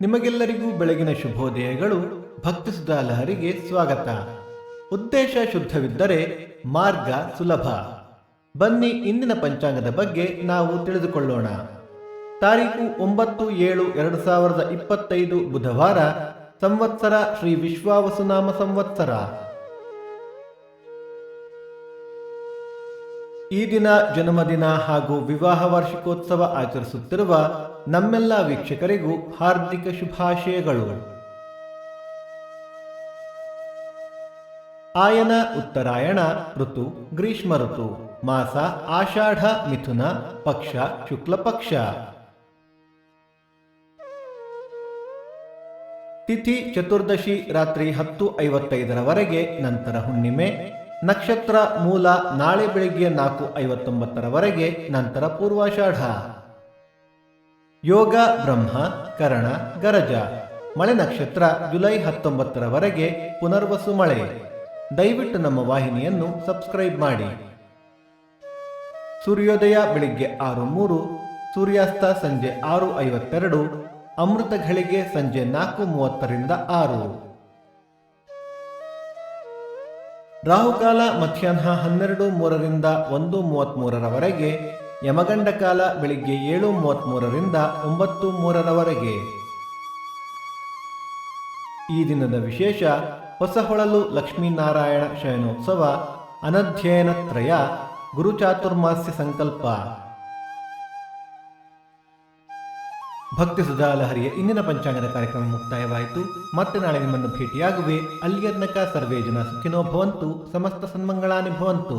ನಿಮಗೆಲ್ಲರಿಗೂ ಬೆಳಗಿನ ಶುಭೋದಯಗಳು. ಭಕ್ತಿ ಸುಧಾ ಲಹರಿಗೆ ಸ್ವಾಗತ. ಉದ್ದೇಶ ಶುದ್ಧವಿದ್ದರೆ ಮಾರ್ಗ ಸುಲಭ. ಬನ್ನಿ ಇಂದಿನ ಪಂಚಾಂಗದ ಬಗ್ಗೆ ನಾವು ತಿಳಿದುಕೊಳ್ಳೋಣ. ತಾರೀಕು 9/7/2025 ಬುಧವಾರ. ಸಂವತ್ಸರ ಶ್ರೀ ವಿಶ್ವಾವಸುನಾಮ ಸಂವತ್ಸರ. ಈ ದಿನ ಜನ್ಮದಿನ ಹಾಗೂ ವಿವಾಹ ವಾರ್ಷಿಕೋತ್ಸವ ಆಚರಿಸುತ್ತಿರುವ ನಮ್ಮೆಲ್ಲ ವೀಕ್ಷಕರಿಗೂ ಹಾರ್ದಿಕ ಶುಭಾಶಯಗಳು. ಆಯನ ಉತ್ತರಾಯಣ ಋತು ಗ್ರೀಷ್ಮ ಋತು. ಮಾಸ ಆಷಾಢ ಮಿಥುನ. ಪಕ್ಷ ಶುಕ್ಲ ಪಕ್ಷ. ತಿಥಿ ಚತುರ್ದಶಿ ರಾತ್ರಿ 10:55 ನಂತರ ಹುಣ್ಣಿಮೆ. ನಕ್ಷತ್ರ ಮೂಲ ನಾಳೆ ಬೆಳಿಗ್ಗೆ 4:59 ನಂತರ ಪೂರ್ವಾಷಾಢ. ಯೋಗ ಬ್ರಹ್ಮ ಕರಣ ಗರಜ. ಮಳೆ ನಕ್ಷತ್ರ ಜುಲೈ 19 ಪುನರ್ವಸು ಮಳೆ. ದಯವಿಟ್ಟು ನಮ್ಮ ವಾಹಿನಿಯನ್ನು ಸಬ್ಸ್ಕ್ರೈಬ್ ಮಾಡಿ. ಸೂರ್ಯೋದಯ ಬೆಳಿಗ್ಗೆ 6:03. ಸೂರ್ಯಾಸ್ತ ಸಂಜೆ 6:52. ಅಮೃತ ಘಳಿಗೆ ಸಂಜೆ 4:30 6. ರಾಹುಕಾಲ ಮಧ್ಯಾಹ್ನ 12:03 1:33 ಯಮಗಂಡ ಕಾಲ ಬೆಳಿಗ್ಗೆ 7:33 9:03. ಈ ದಿನದ ವಿಶೇಷ: ಹೊಸಹೊಳಲು ಲಕ್ಷ್ಮೀನಾರಾಯಣ ಶಯನೋತ್ಸವ, ಅನಧ್ಯಯನ ತ್ರಯ, ಗುರುಚಾತುರ್ಮಾಸ್ಯ ಸಂಕಲ್ಪ. ಭಕ್ತಿ ಸುಧಾ ಲಹರಿಯ ಇಂದಿನ ಪಂಚಾಂಗದ ಕಾರ್ಯಕ್ರಮ ಮುಕ್ತಾಯವಾಯಿತು. ಮತ್ತೆ ನಾಳೆ ನಿಮ್ಮನ್ನು ಭೇಟಿಯಾಗುವೆ. ಅಲ್ಲಿಯರ್ನಕ ಸರ್ವೇ ಜನ ಸುಖಿನೋ ಭವಂತು. ಸಮಸ್ತ ಸನ್ಮಂಗಳಾನಿ ಭವಂತು.